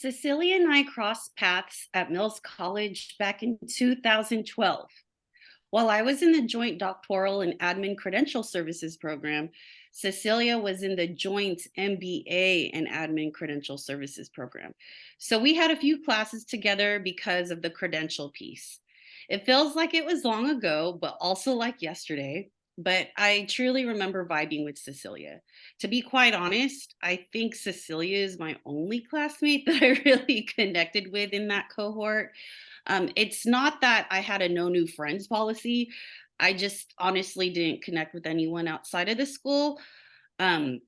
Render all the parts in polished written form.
Cecilia and I crossed paths at Mills College back in 2012. While I was in the joint doctoral and admin credential services program, Cecilia was in the joint MBA and admin credential services program. So we had a few classes together because of the credential piece. It feels like it was long ago, but also like yesterday. But I truly remember vibing with Cecilia. To be quite honest, I think Cecilia is my only classmate that I really connected with in that cohort. It's not that I had a no new friends policy. I just honestly didn't connect with anyone outside of the school. Um,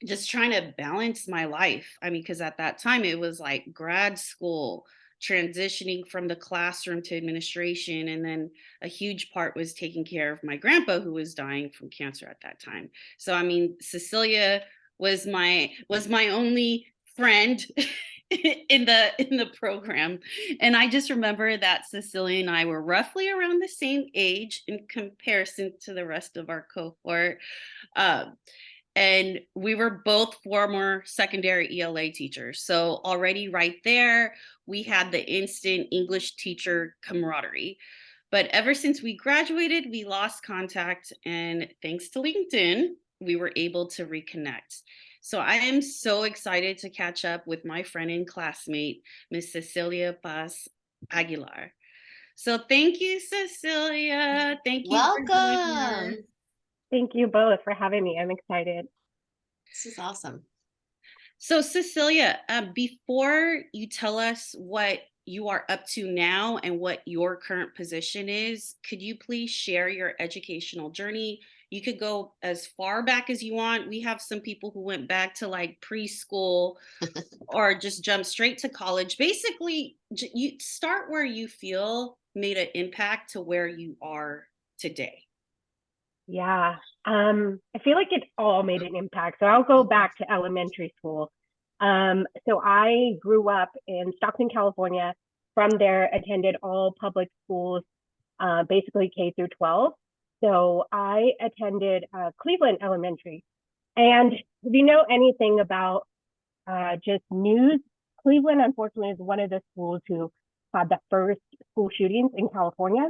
just trying to balance my life. I mean, because at that time it was like grad school, transitioning from the classroom to administration, and then a huge part was taking care of my grandpa who was dying from cancer at that time. So I mean, Cecilia was my only friend in the program, and I just remember that Cecilia and I were roughly around the same age in comparison to the rest of our cohort. um, and we were both former secondary ELA teachers. So already right there, we had the instant English teacher camaraderie. But ever since we graduated, we lost contact. And thanks to LinkedIn, we were able to reconnect. So I am so excited to catch up with my friend and classmate, Miss Cecilia Paz Aguilar. So thank you, Cecilia. Thank you for joining us. Welcome. Thank you both for having me. I'm excited. This is awesome. So, Cecilia, before you tell us what you are up to now and what your current position is, could you please share your educational journey? You could go as far back as you want. We have some people who went back to like preschool or just jump straight to college. Basically, you start where you feel made an impact to where you are today. Yeah. I feel like it all made an impact. So I'll go back to elementary school. So I grew up in Stockton, California. From there, attended all public schools, basically K through 12. So I attended Cleveland Elementary. And if you know anything about just news, Cleveland, unfortunately, is one of the schools who had the first school shootings in California.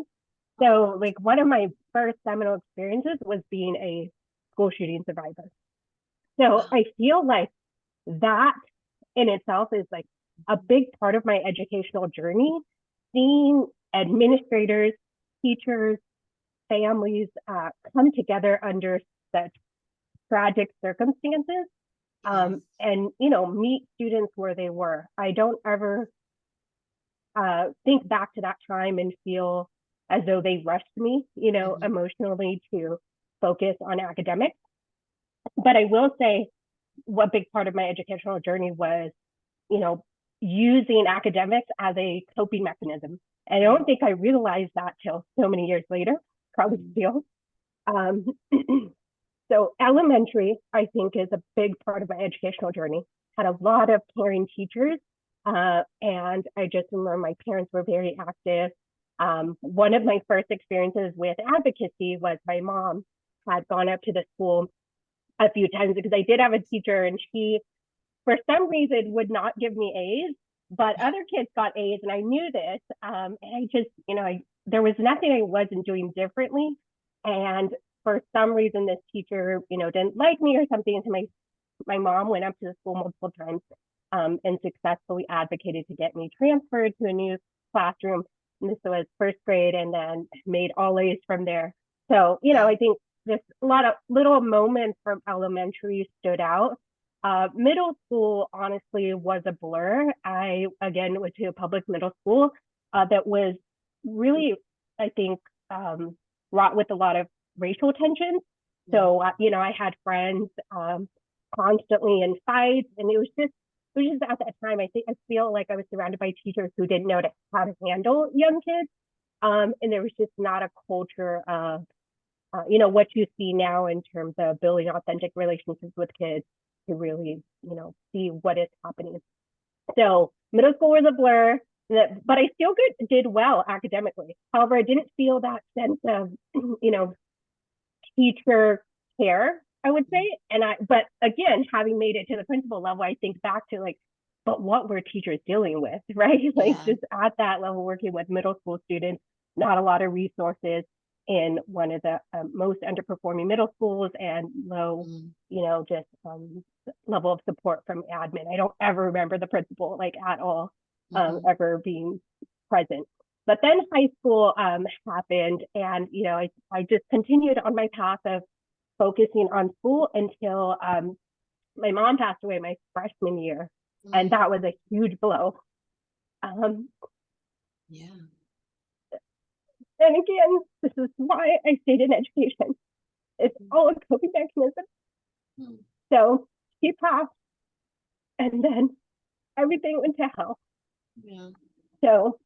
So, like, one of my first seminal experiences was being a school shooting survivor. So, I feel like that in itself is like a big part of my educational journey, seeing administrators, teachers, families come together under such tragic circumstances, and, meet students where they were. I don't ever think back to that time and feel as though they rushed me, emotionally to focus on academics. But I will say what big part of my educational journey was, using academics as a coping mechanism. And I don't think I realized that till so many years later, probably still. Um, so elementary, I think, is a big part of my educational journey. Had a lot of caring teachers, and I just remember my parents were very active. One of my first experiences with advocacy was my mom had gone up to the school a few times because I did have a teacher, and she, for some reason, would not give me A's, but other kids got A's, and I knew this. And I just, there was nothing I wasn't doing differently. And for some reason, this teacher, didn't like me or something. So my mom went up to the school multiple times, and successfully advocated to get me transferred to a new classroom. And this was first grade, and then made all A's from there. So, I think just a lot of little moments from elementary stood out. Middle school, honestly, was a blur. I, again, went to a public middle school that was really, I think, wrought with a lot of racial tensions. So, I had friends constantly in fights, and it was just at that time, I feel like I was surrounded by teachers who didn't know how to handle young kids. And there was just not a culture of, what you see now in terms of building authentic relationships with kids to really, see what is happening. So middle school was a blur, but I still did well academically. However, I didn't feel that sense of, teacher care, I would say. But again, having made it to the principal level, I think back to like but what were teachers dealing with, right? Like Yeah. just at that level, working with middle school students, not a lot of resources in one of the most underperforming middle schools, and low, just level of support from admin. I don't ever remember the principal like at all ever being present. But then high school happened, and I just continued on my path of focusing on school until my mom passed away my freshman year, and that was a huge blow. Yeah. And again, this is why I stayed in education. It's all a coping mechanism. So she passed, and then everything went to hell. Yeah. So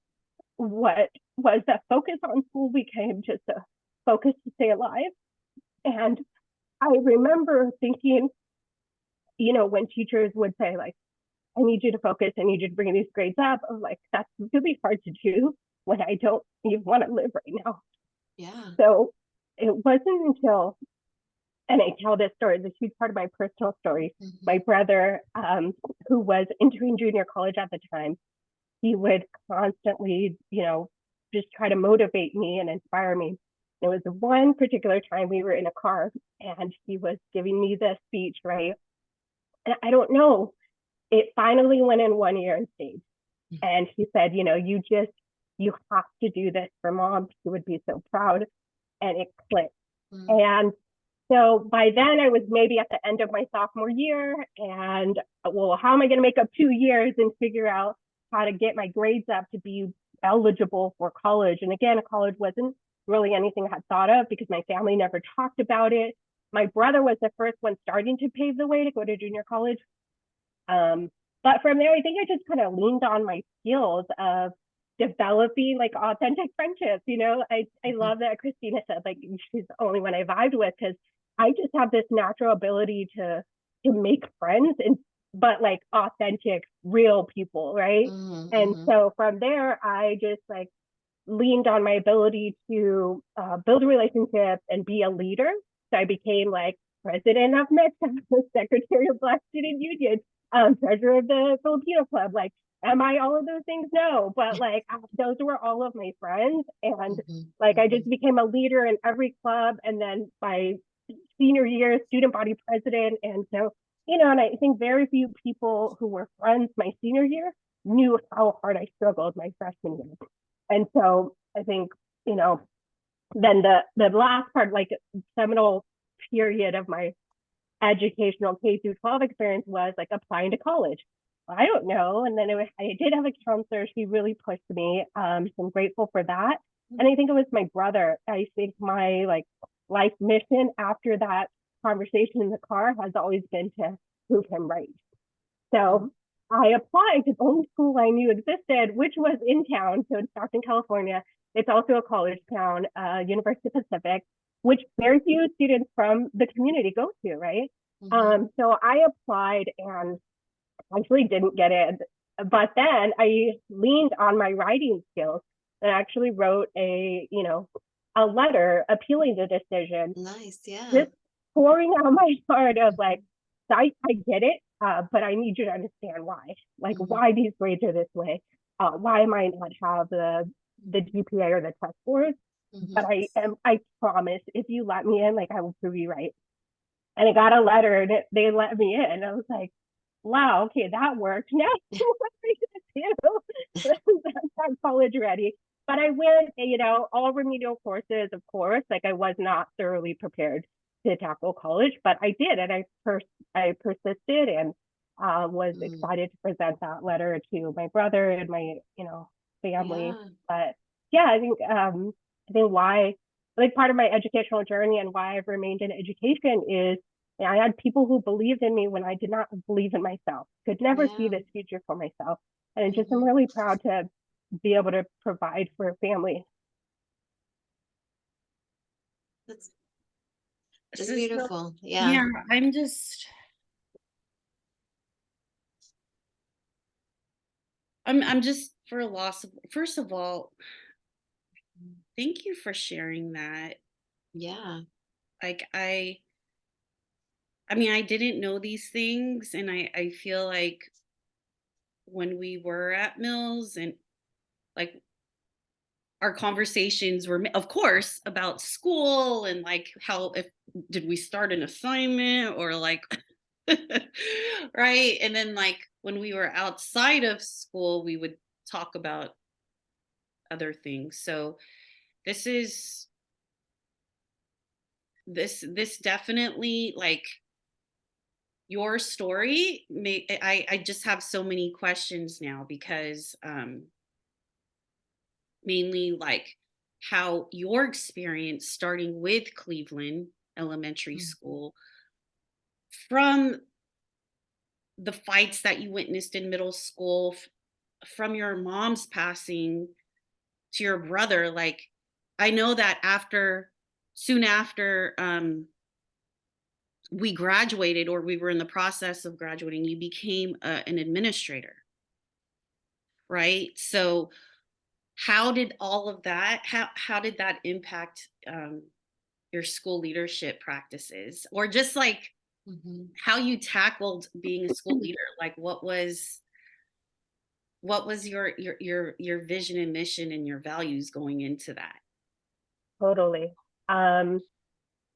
what was that focus on school became just a focus to stay alive. And I remember thinking, when teachers would say, like, I need you to focus, I need you to bring these grades up, I'm like, that's really hard to do when I don't even want to live right now. Yeah. So it wasn't until, and I tell this story, it's a huge part of my personal story. My brother, who was entering junior college at the time, he would constantly, just try to motivate me and inspire me. There was one particular time we were in a car and he was giving me this speech, right? And I don't know, it finally went in one ear and stayed. And he said, you have to do this for mom. She would be so proud. And it clicked. And so by then I was maybe at the end of my sophomore year, and well, how am I going to make up 2 years and figure out how to get my grades up to be eligible for college? And again, college wasn't really anything I had thought of because my family never talked about it. My brother was the first one starting to pave the way to go to junior college. But from there, I think I just kind of leaned on my skills of developing like authentic friendships. I love that Christina said like she's the only one I vibed with, because I just have this natural ability to make friends, but like authentic, real people, right? And so from there, I just like leaned on my ability to build relationships and be a leader. So I became like president of METCA, secretary of Black Student Union, treasurer of the Filipino Club. Like, am I all of those things? No, but like those were all of my friends, and like I just became a leader in every club. And then by senior year, student body president. And so, and I think very few people who were friends my senior year knew how hard I struggled my freshman year. And so I think, then the last part, like seminal period of my educational K through 12 experience was like applying to college. Well, I don't know. And then I did have a counselor. She really pushed me. So I'm grateful for that. And I think it was my brother. I think my like life mission after that conversation in the car has always been to prove him right. So I applied to the only school I knew existed, which was in town. So in Stockton, California. It's also a college town, University Pacific, which very few students from the community go to, right? So I applied and actually didn't get it. But then I leaned on my writing skills and actually wrote a letter appealing the decision. Nice, yeah. Just pouring out my heart of like, I get it, but I need you to understand why. Like why these grades are this way. Why I might not have the GPA or the test scores. But I promise if you let me in, like I will prove you right. And I got a letter and they let me in. I was like, wow, okay, that worked. Now what are you gonna do? I'm college ready. But I went, all remedial courses, of course. Like I was not thoroughly prepared to tackle college, but I did, and I persisted and was excited to present that letter to my brother and my family. Yeah. But yeah, I think why, like part of my educational journey and why I've remained in education is I had people who believed in me when I did not believe in myself, could never see this future for myself. And just I'm really proud to be able to provide for a family. That's beautiful. Yeah. Yeah, I'm just for a loss of, first of all, thank you for sharing that. Yeah. Like I mean, I didn't know these things, and I feel like when we were at Mills, and like our conversations were of course about school and like how, if did we start an assignment or like right, and then like when we were outside of school we would talk about other things. So this is this definitely, like, your story may, I just have so many questions now because mainly like how your experience starting with Cleveland Elementary Mm. School, from the fights that you witnessed in middle school, from your mom's passing to your brother. Like, I know that after, soon after we graduated, or we were in the process of graduating, you became an administrator, right? So how did all of that, how did that impact your school leadership practices, or just like Mhm. how you tackled being a school leader? Like, what was your vision and mission and your values going into that? Totally. Um,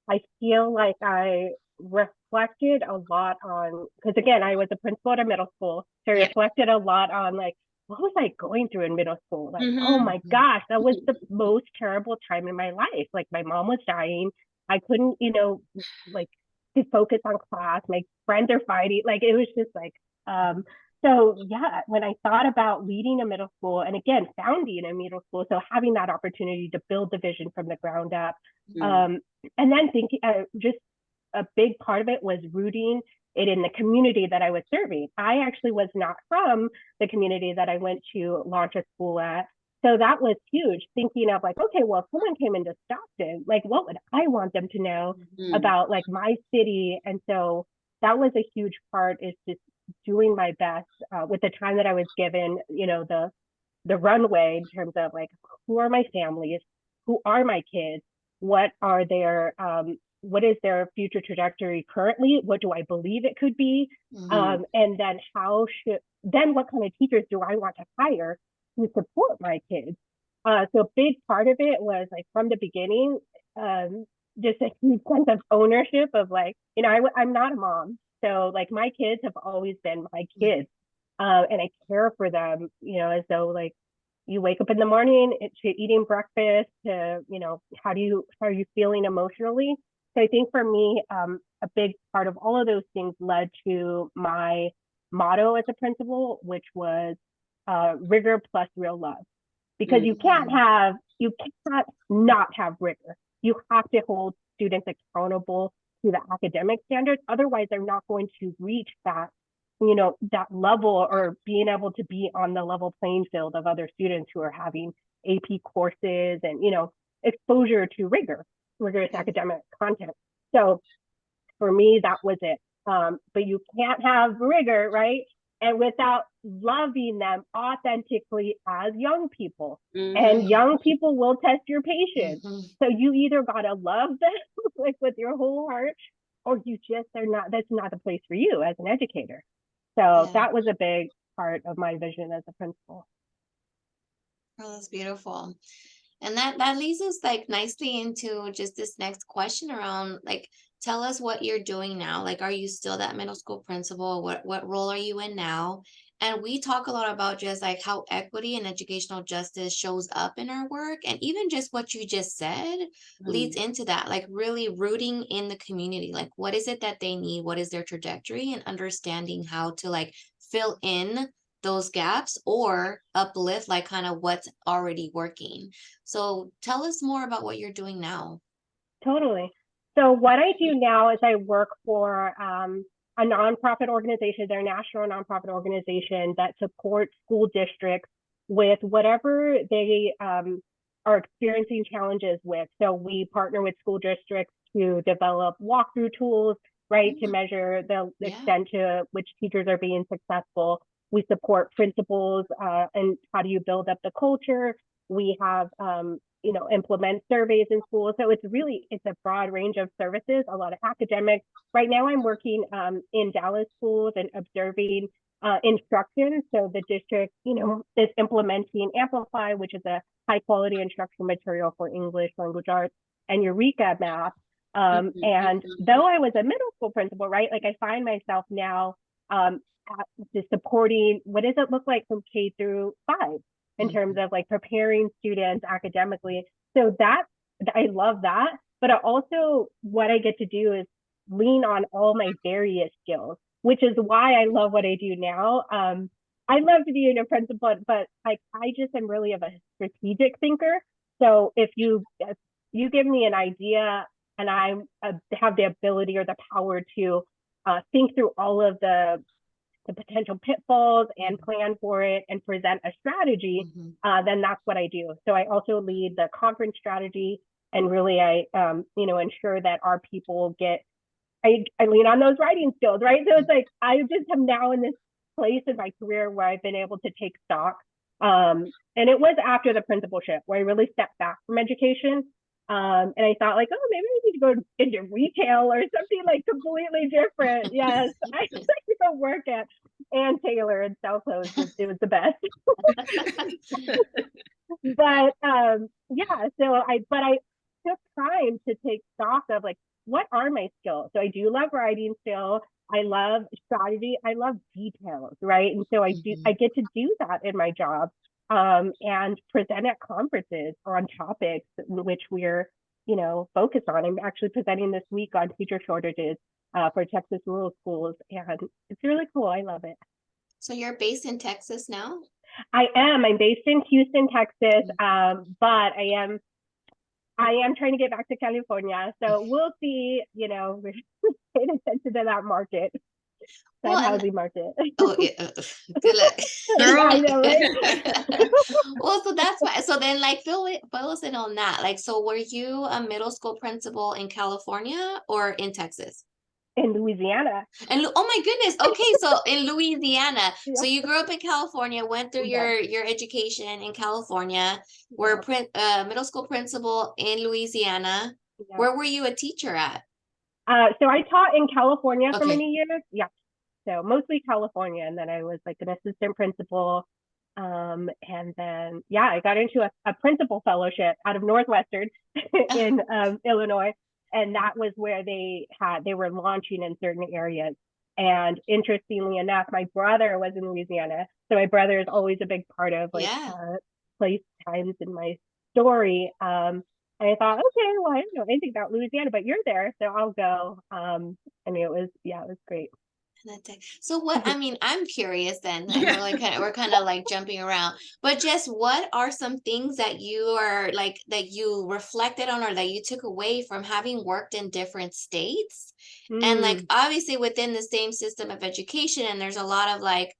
I feel like I reflected a lot on, because again, I was a principal at a middle school. So I Yeah. reflected a lot on like, what was I going through in middle school? Like, oh Hmm. my gosh, that was the most terrible time in my life. Like my mom was dying. I couldn't, like to focus on class. My friends are fighting. Like it was just like, so yeah, when I thought about leading a middle school and again, founding a middle school, so having that opportunity to build the vision from the ground up, um, and then thinking just a big part of it was rooting it in the community that I was serving. I actually was not from the community that I went to launch a school at. So that was huge, thinking of like, okay, well, if someone came into Stockton, like what would I want them to know Hmm. about like my city? And so that was a huge part, is just doing my best with the time that I was given, the runway in terms of like, who are my families, who are my kids, what are their what is their future trajectory currently, what do I believe it could be, Mhm. and then what kind of teachers do I want to hire to support my kids. So a big part of it was like from the beginning, um, just a huge sense of ownership of like, I'm not a mom, so like my kids have always been my kids, and I care for them, as though like you wake up in the morning to eating breakfast to, how are you feeling emotionally. So I think for me, a big part of all of those things led to my motto as a principal, which was rigor plus real love. Because Mhm. you cannot not have rigor. You have to hold students accountable to the academic standards. Otherwise, they're not going to reach that level, or being able to be on the level playing field of other students who are having AP courses and, exposure to rigorous Yeah. academic content. So for me, that was it. But you can't have rigor, right? And without loving them authentically as young people. Hmm. And young people will test your patience. Mhm. So you either gotta love them like with your whole heart, or you just are not, that's not the place for you as an educator. So Yeah. that was a big part of my vision as a principal. Oh, that's beautiful. And that leads us like nicely into just this next question around like, tell us what you're doing now. Like, are you still that middle school principal? What role are you in now? And we talk a lot about just like how equity and educational justice shows up in our work. And even just what you just said leads into that, like really rooting in the community. Like, what is it that they need? What is their trajectory? And understanding how to like fill in those gaps or uplift like kind of what's already working. So tell us more about what you're doing now. Totally. So what I do now is I work for a nonprofit organization. They're a national nonprofit organization that supports school districts with whatever they are experiencing challenges with. So we partner with school districts to develop walkthrough tools, right, to Mm. measure the Yeah. extent to which teachers are being successful. We support principals and how do you build up the culture. We have implement surveys in schools. So it's a broad range of services, a lot of academic. Right now I'm working in Dallas schools and observing instruction. So the district, is implementing Amplify, which is a high quality instructional material for English, language arts, and Eureka math. And though I was a middle school principal, right, like I find myself now just supporting, what does it look like from K through 5 in terms of like preparing students academically. So that, I love that. But also what I get to do is lean on all my various skills, which is why I love what I do now. I love to be a principal, but like I just am really of a strategic thinker. So if you give me an idea and I have the ability or the power to think through all of the potential pitfalls and plan for it and present a strategy, then that's what I do. So I also lead the conference strategy, and really I ensure that our people get, I lean on those writing skills, right? So it's like I just am now in this place in my career where I've been able to take stock. And it was after the principalship where I really stepped back from education. And I thought like, oh, maybe I need to go into retail or something like completely different. Yes, I like to go work at Ann Taylor and sell clothes. It was the best. But I took time to take stock of like, what are my skills? So I do love writing still. I love strategy. I love details, right? And so I get to do that in my job, and present at conferences on topics which we're, focused on. I'm actually presenting this week on teacher shortages for Texas rural schools, and it's really cool. I love it. So you're based in Texas now? I am. I'm based in Houston, Texas, but I am trying to get back to California. So we'll see, we're paying attention to that market, housing market. Oh, yeah. Good luck. I know, right? Well, so that's why. So then like fill us in on that. Like, so were you a middle school principal in California or in Texas? In Louisiana. And oh my goodness. Okay, so in Louisiana. Yeah. So you grew up in California, went through your education in California, were middle school principal in Louisiana. Yeah. Where were you a teacher at? So I taught in California for many years. Yeah. So mostly California, and then I was like an assistant principal. And then I got into a principal fellowship out of Northwestern in Illinois. And that was where they were launching in certain areas. And interestingly enough, my brother was in Louisiana. So my brother is always a big part of place times in my story. And I thought, okay, well, I don't know anything about Louisiana, but you're there, so I'll go. It was great. So what, I'm curious then, I know like we're kind of like jumping around, but just what are some things that you are like, that you reflected on or that you took away from having worked in different states? And like, obviously within the same system of education, and there's a lot of like,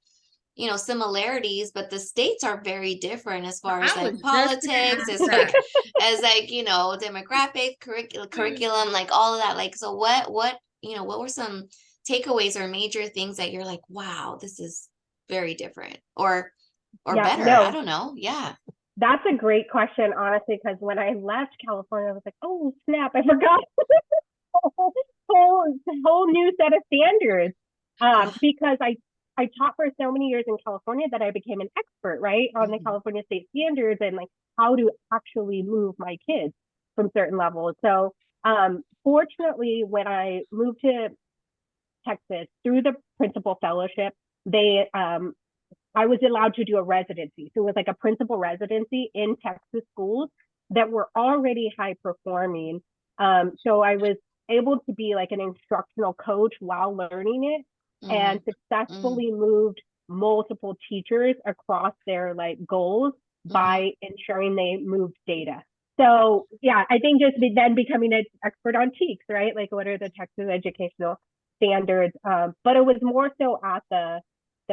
similarities, but the states are very different as far as like politics, as demographic, curriculum, like all of that. Like, so what were some takeaways or major things that you're like, wow, this is very different or better? No, I don't know. Yeah. That's a great question, honestly, because when I left California, I was like, oh, snap, I forgot whole new set of standards. Because I taught for so many years in California that I became an expert, right, on the California state standards and like how to actually move my kids from certain levels. So fortunately, when I moved to Texas through the principal fellowship, I was allowed to do a residency. So it was like a principal residency in Texas schools that were already high performing. So I was able to be like an instructional coach while learning it, and successfully moved multiple teachers across their like goals by ensuring they moved data. So I think just then becoming an expert on TEKS, right? Like what are the Texas educational standards? But it was more so at the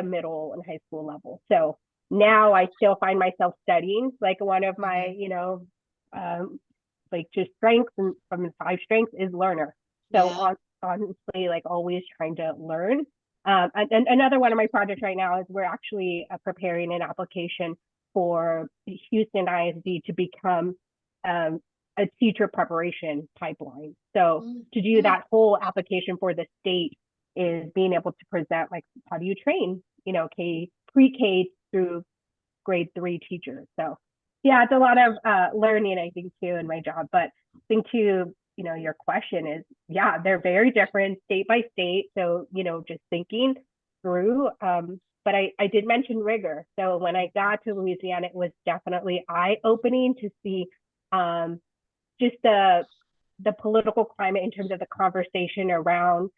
middle and high school level. So now I still find myself studying. Like one of my, like just strengths, and from the 5 strengths is learner. So honestly, like always trying to learn. And another one of my projects right now is we're actually preparing an application for Houston ISD to become a teacher preparation pipeline. So to do that whole application for the state is being able to present, like, how do you train, pre-K through grade 3 teachers. So yeah, it's a lot of learning, I think, too, in my job. But I think to, your question is, yeah, they're very different state by state. So, just thinking through, but I did mention rigor. So when I got to Louisiana, it was definitely eye-opening to see just the political climate in terms of the conversation around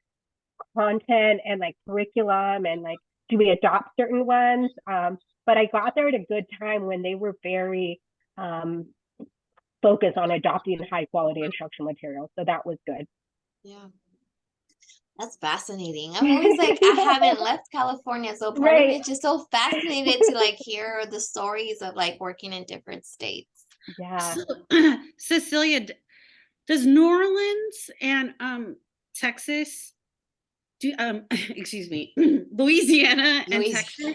content and like curriculum and like, do we adopt certain ones? But I got there at a good time when they were very focused on adopting high quality instructional materials. So that was good. Yeah. That's fascinating. I'm always like, I haven't left California. So part of it's just so fascinated to like hear the stories of like working in different states. Yeah. So, Cecilia, does New Orleans and Texas do excuse me, Louisiana and Texas,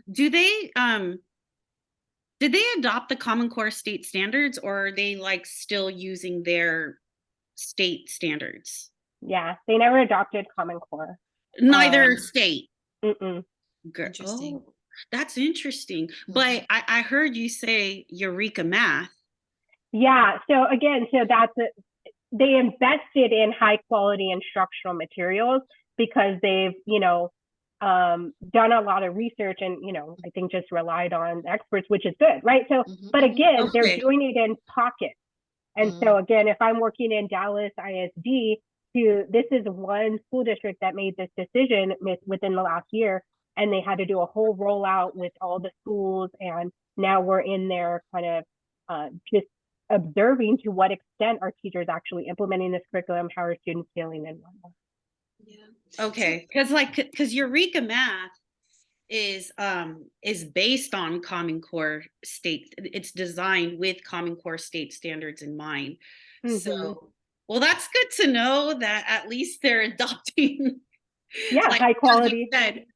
do they did they adopt the Common Core state standards, or are they like still using their state standards? Yeah, they never adopted Common Core. Neither state. Interesting. Oh, that's interesting. But I heard you say Eureka Math. Yeah. So again, they invested in high quality instructional materials because they've, done a lot of research and, I think just relied on experts, which is good, right? So, but again, they're doing it in pockets. And so again, if I'm working in Dallas ISD, this is one school district that made this decision within the last year, and they had to do a whole rollout with all the schools. And now we're in there kind of just observing to what extent are teachers actually implementing this curriculum, how are students feeling, and whatnot. Yeah. Okay. Because Eureka Math is based on Common Core state. It's designed with Common Core state standards in mind. So, well, that's good to know that at least they're adopting like, high quality,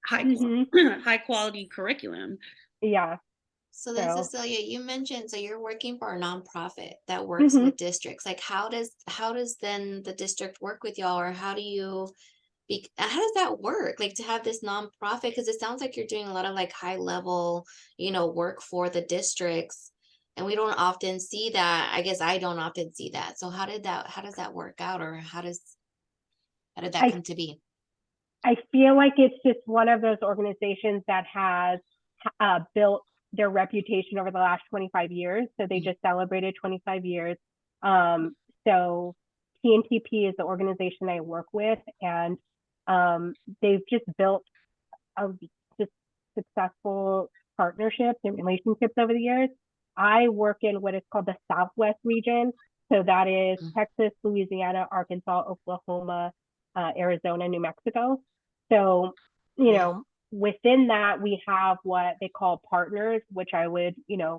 high quality curriculum. Yeah. So then, Cecilia, you mentioned, so you're working for a nonprofit that works with districts. Like, how does then the district work with y'all, or how does that work? Like, to have this nonprofit, because it sounds like you're doing a lot of like high level, work for the districts, and we don't often see that. I guess I don't often see that. So how does that work out, or how did that come to be? I feel like it's just one of those organizations that has built their reputation over the last 25 years. So they just celebrated 25 years. So TNTP is the organization I work with, and they've just built just successful partnerships and relationships over the years. I work in what is called the Southwest region. So that is Texas, Louisiana, Arkansas, Oklahoma, Arizona, New Mexico. So, within that, we have what they call partners, which I would,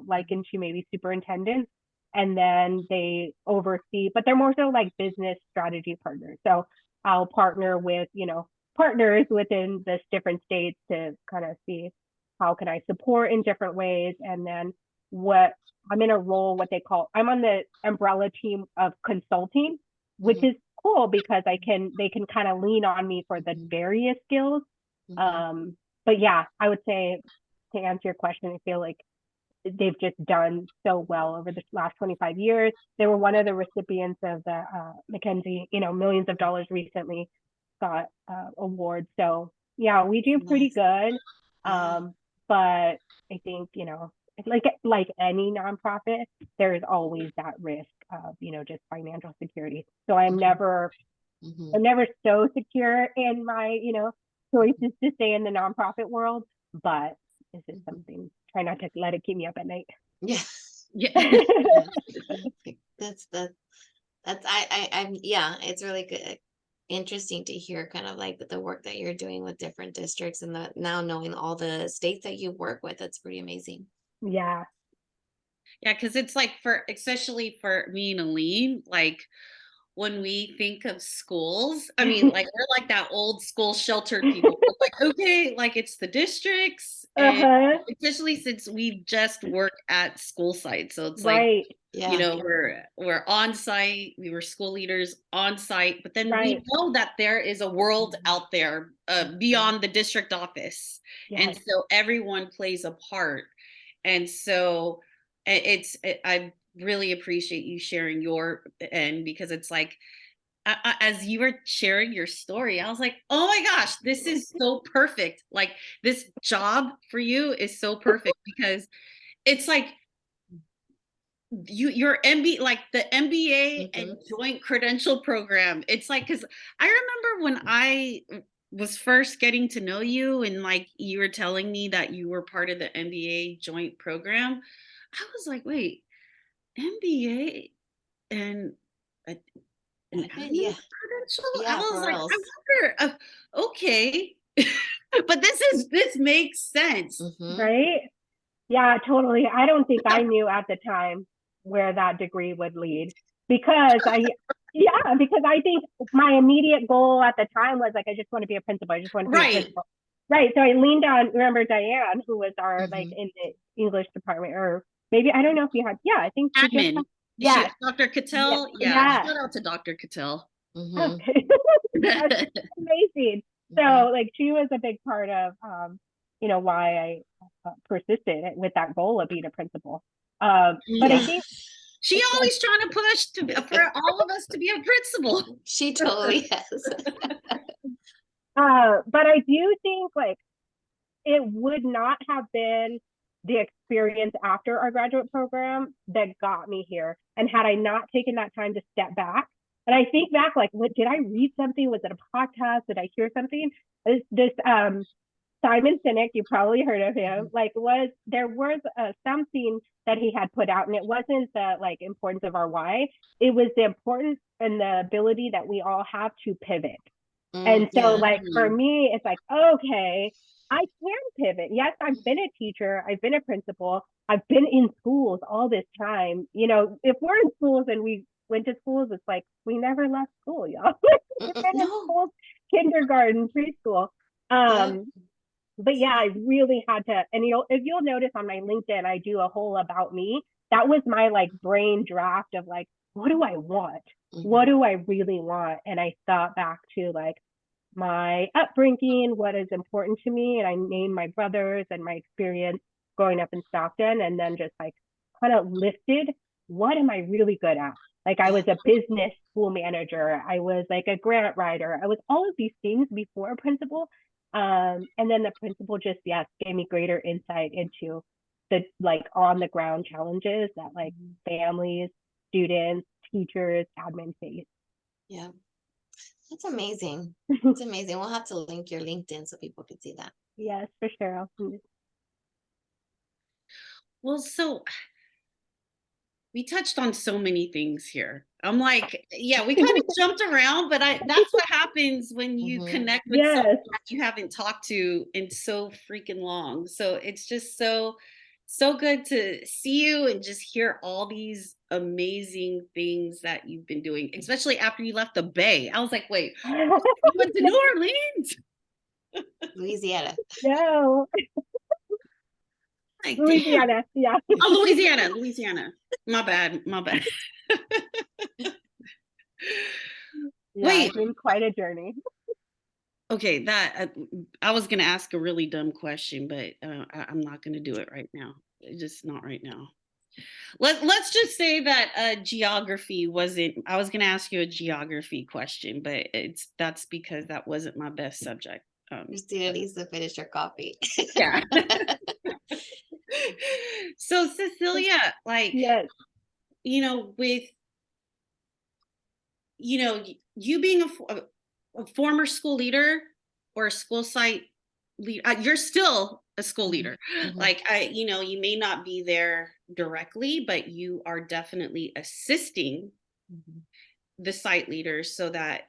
liken to maybe superintendents. And then they oversee, but they're more so like business strategy partners. So I'll partner with, partners within the different states to kind of see how can I support in different ways. And then I'm in a role, I'm on the umbrella team of consulting, which is cool because they can kind of lean on me for the various skills. But yeah, I would say, to answer your question, I feel like they've just done so well over the last 25 years. They were one of the recipients of the McKinsey, millions of dollars recently got awards. So yeah, we do pretty good. But I think, like any nonprofit, there is always that risk of, just financial security. So I'm never so secure in my, choices to stay in the nonprofit world, but this is something, try not to let it keep me up at night. Yeah. That's it's really good. Interesting to hear kind of like the work that you're doing with different districts, and now knowing all the states that you work with. That's pretty amazing. Yeah. Yeah, because it's like especially for me and Elin, like when we think of schools, I mean, like we're like that old school sheltered people. We're like, okay, like it's the districts, and Uh-huh. especially since we just work at school sites. So it's like, Right. you Yeah. know, we're on site, we were school leaders on site, but then we Right. know that there is a world out there beyond the district office. And Yes. so everyone plays a part. And so I really appreciate you sharing your end, because it's like, as you were sharing your story, I was like, oh my gosh, this is so perfect. Like this job for you is so perfect, because it's like your MBA, like the MBA and joint credential program. It's like, because I remember when I was first getting to know you, and like you were telling me that you were part of the MBA joint program, I was like, wait, MBA and a, an admin Yeah. credential? I Yeah, was for like, reals. I wonder, okay. But this makes sense. Right? Yeah, totally. I don't think I knew at the time where that degree would lead, because because I think my immediate goal at the time was like, I just want to be a principal. I just want to be a Right. principal. Right. So I leaned on, remember Diane, who was our like in the English department, or maybe, I don't know if you had, I think we just Admin. yes. Dr. Cattell. Yeah. Yeah. Shout out to Dr. Cattell. Okay. That's amazing. So like she was a big part of why I persisted with that goal of being a principal. But I think She always trying to push for all of us to be a principal. She totally has. but I do think like it would not have been the experience after our graduate program that got me here. And had I not taken that time to step back, and I think back, like, what did I read something? Was it a podcast? Did I hear something? This Simon Sinek, you probably heard of him, like there was something that he had put out, and it wasn't the like importance of our why, it was the importance and the ability that we all have to pivot. And so like for me, it's like, okay, I can pivot. Yes, I've been a teacher, I've been a principal, I've been in schools all this time. If we're in schools and we went to schools, it's like we never left school, y'all. We've been in schools, kindergarten, preschool. But yeah, I really had to, and if you'll notice on my LinkedIn, I do a whole about me. That was my like brain draft of like, what do I want? What do I really want? And I thought back to like my upbringing, what is important to me, and I named my brothers and my experience growing up in Stockton, and then just like kind of listed, what am I really good at? Like I was a business school manager, I was like a grant writer, I was all of these things before a principal. And then the principal just gave me greater insight into the like on the ground challenges that like families, students, teachers, admin face. Yeah, that's amazing. It's amazing. We'll have to link your LinkedIn so people can see that. Yes, for sure. Well, so we touched on so many things here. I'm like, yeah, we kind of jumped around, but that's what happens when you connect with someone that you haven't talked to in so freaking long. So it's just so good to see you and just hear all these amazing things that you've been doing, especially after you left the Bay. I was like, wait, you went to New Orleans? Louisiana. No. Like, Louisiana, yeah. Oh, Louisiana. My bad. Yeah, Wait. It's been quite a journey. Okay, that I was gonna ask a really dumb question, but I'm not gonna do it right now. Just not right now. Let's just say that geography wasn't. I was gonna ask you a geography question, but that's because that wasn't my best subject. Christina needs to finish her coffee. Yeah. So Cecilia, like, yes, with you being a former school leader or a school site leader, you're still a school leader. Like you may not be there directly, but you are definitely assisting the site leaders so that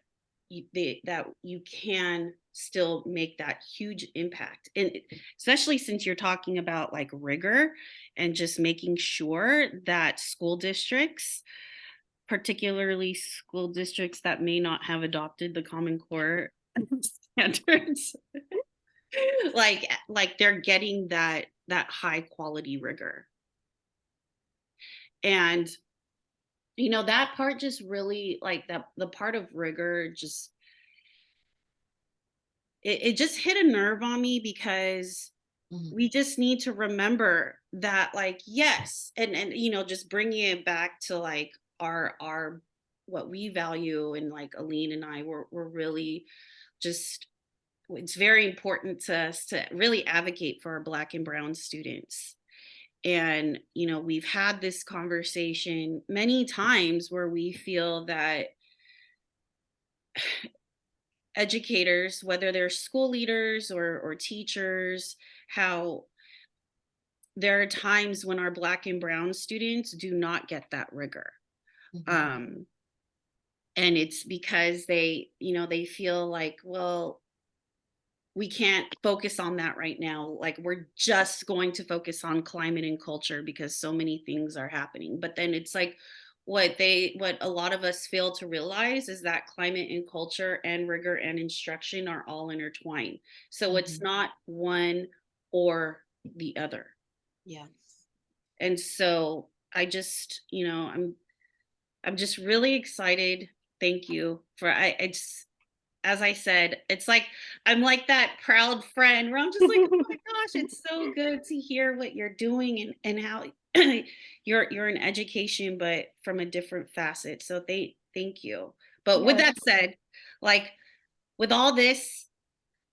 you can still make that huge impact. And especially since you're talking about like rigor and just making sure that school districts particularly school districts that may not have adopted the Common Core standards, like they're getting that high quality rigor. And that part just really, like, the part of rigor just, it just hit a nerve on me, because we just need to remember that, like, yes, and just bringing it back to like our what we value, and like Elin and I we're really just, it's very important to us to really advocate for our Black and Brown students. And we've had this conversation many times where we feel that educators, whether they're school leaders or teachers, how there are times when our Black and Brown students do not get that rigor. And it's because they feel like, well, we can't focus on that right now. Like, we're just going to focus on climate and culture because so many things are happening. But then it's like, what a lot of us fail to realize is that climate and culture and rigor and instruction are all intertwined. So it's not one or the other. Yeah. And so I just, I'm just really excited. Thank you for, it's, as I said, it's like, I'm like that proud friend where I'm just like, oh my gosh, it's so good to hear what you're doing, and how you're in education, but from a different facet. So thank you. But with that said, like, with all this,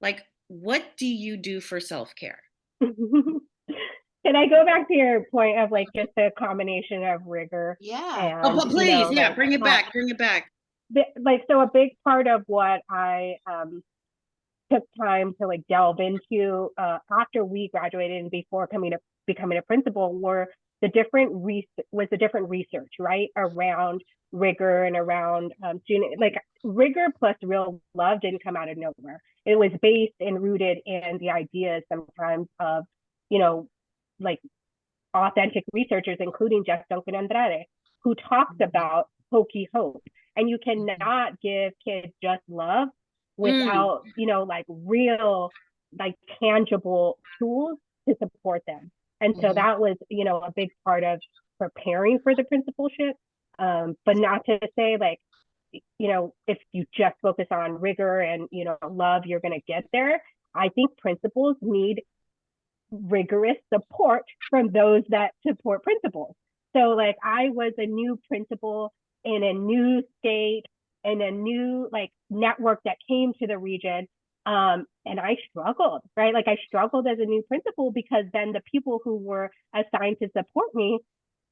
like, what do you do for self-care? Can I go back to your point of like just a combination of rigor? Yeah. And, please, yeah, bring it back. Like, so a big part of what I took time to like delve into after we graduated and before becoming a principal were the different research, right, around rigor and around student, like, rigor plus real love didn't come out of nowhere. It was based and rooted in the ideas sometimes of, like, authentic researchers, including Jeff Duncan Andrade, who talks about hokey hope. And you cannot give kids just love without, like, real, like, tangible tools to support them. And so that was, a big part of preparing for the principalship. But not to say, like, if you just focus on rigor and, love, you're going to get there. I think principals need rigorous support from those that support principals. So, like, I was a new principal in a new state and a new, like, network that came to the region. And I struggled, right? Like, I struggled as a new principal because then the people who were assigned to support me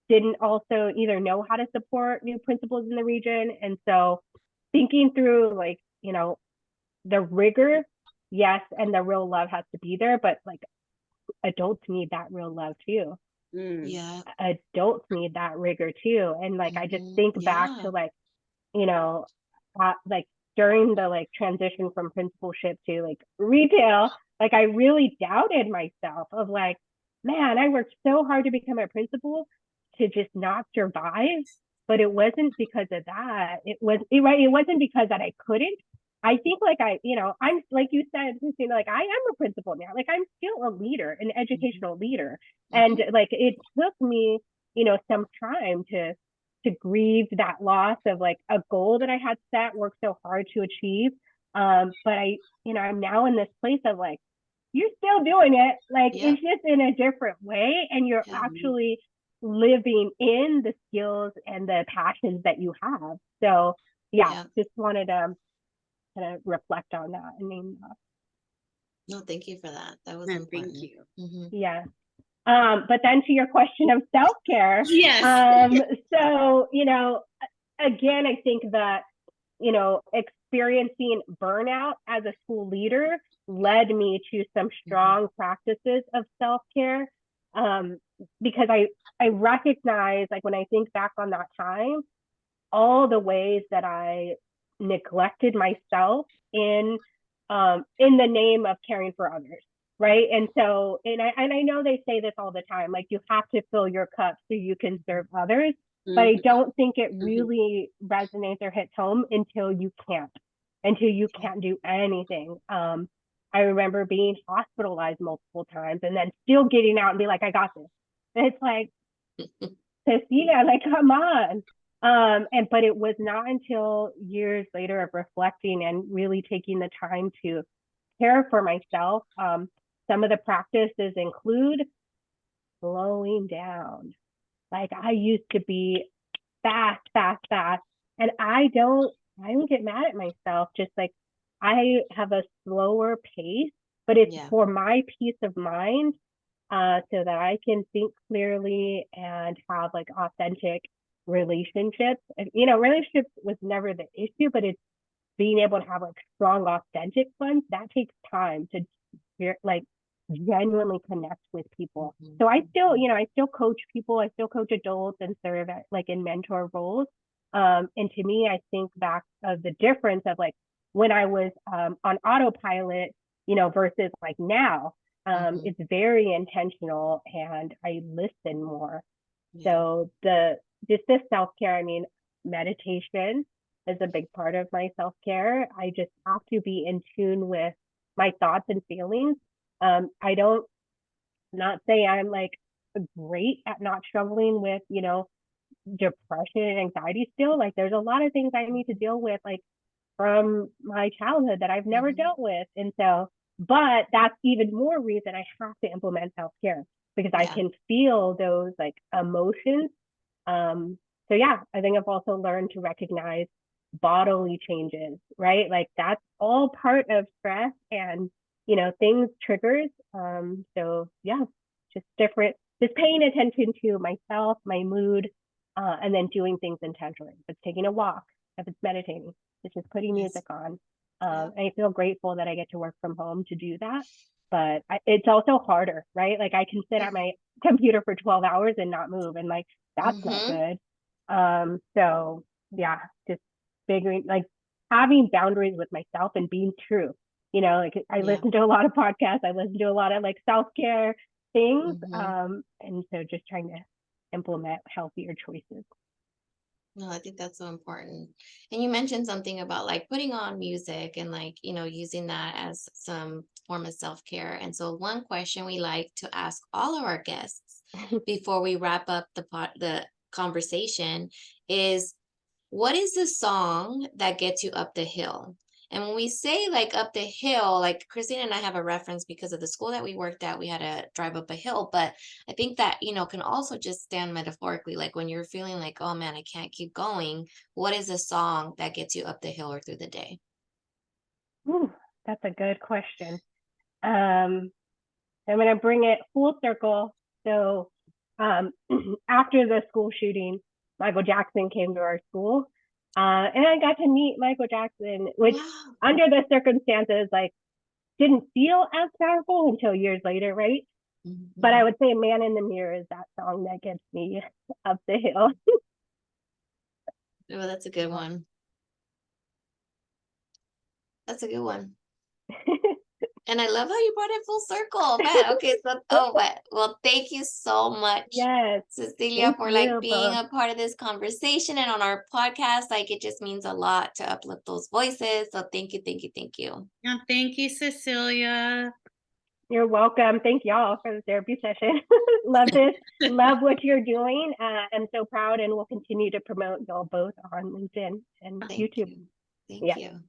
didn't also either know how to support new principals in the region. And so thinking through, like, the rigor, yes, and the real love has to be there, but, like, adults need that real love too. Yeah. Adults need that rigor too. And, like, I just think back to, like, like, during the, like, transition from principalship to, like, retail, like, I really doubted myself of, like, man, I worked so hard to become a principal to just not survive. But it wasn't because of that. It wasn't because that I couldn't. I think, like, I'm, like you said, Christina, like, I am a principal now. Like, I'm still a leader, an educational leader. And, like, it took me, some time to grieve that loss of, like, a goal that I had set, worked so hard to achieve. But I'm now in this place of, like, you're still doing it. Like, it's just in a different way. And you're actually living in the skills and the passions that you have. So, just wanted to kind of reflect on that and name that. No, thank you for that. That was important. Thank you. Yeah. But then to your question of self-care. Yes. So, again, I think that, experiencing burnout as a school leader led me to some strong practices of self-care. Because I recognize, like, when I think back on that time, all the ways that I neglected myself in the name of caring for others, right? And so, and I know they say this all the time, like, you have to fill your cup so you can serve others. but I Mhm. don't think it really resonates or hits home until you can't do anything. I remember being hospitalized multiple times and then still getting out and be like, I got this. And it's like, Cecilia, like, come on. But it was not until years later of reflecting and really taking the time to care for myself. Some of the practices include slowing down. Like I used to be fast, fast, fast. And I don't get mad at myself. Just like I have a slower pace, but it's Yeah. for my peace of mind, so that I can think clearly and have like authentic relationships. And relationships was never the issue, but it's being able to have like strong, authentic ones. That takes time to like genuinely connect with people. Mhm. So I still coach people. I still coach adults and serve at, like in mentor roles. And to me, I think back of the difference of like when I was on autopilot, versus like now. Mhm. It's very intentional and I listen more. Yeah. So this self-care, I mean, meditation is a big part of my self-care. I just have to be in tune with my thoughts and feelings. I don't not say I'm like great at not struggling with, depression and anxiety still. Like there's a lot of things I need to deal with, like from my childhood that I've never Mhm. dealt with. And so, but that's even more reason I have to implement self-care because I Yeah. can feel those like emotions. So yeah, I think I've also learned to recognize bodily changes, right? Like that's all part of stress and, things triggers. So yeah, just paying attention to myself, my mood, and then doing things intentionally. If it's taking a walk, if it's meditating, it's just putting Yes. music on. Yeah. And I feel grateful that I get to work from home to do that. But it's also harder, right? Like I can sit at my computer for 12 hours and not move. And like, that's not Mhm. good. So yeah, just figuring, like having boundaries with myself and being true. Like I Yeah. listen to a lot of podcasts. I listen to a lot of like self-care things. Mhm. And so just trying to implement healthier choices. No, I think that's so important. And you mentioned something about like putting on music and like, using that as some form of self-care. And so one question we like to ask all of our guests before we wrap up the conversation is, what is the song that gets you up the hill? And when we say like up the hill, like Christina and I have a reference because of the school that we worked at, we had to drive up a hill. But I think that, can also just stand metaphorically, like when you're feeling like, oh man, I can't keep going. What is a song that gets you up the hill or through the day? Ooh, that's a good question. I'm going to bring it full circle. So after the school shooting, Michael Jackson came to our school. And I got to meet Michael Jackson, which Wow. under the circumstances, like didn't feel as powerful until years later, right? But I Mhm. would say Man in the Mirror is that song that gets me up the hill. Oh, that's a good one. That's a good one. And I love how you brought it full circle, man. Okay, so well, thank you so much, Yes, Cecilia, thank for like you being both. a part of this conversation and on our podcast. Like it just means a lot to uplift those voices. So thank you, thank you, thank you. Yeah, thank you, Cecilia. You're welcome. Thank y'all for the therapy session. Love this. Love what you're doing. I'm so proud and we'll continue to promote y'all both on LinkedIn and Thank YouTube. you. Thank Yeah. you.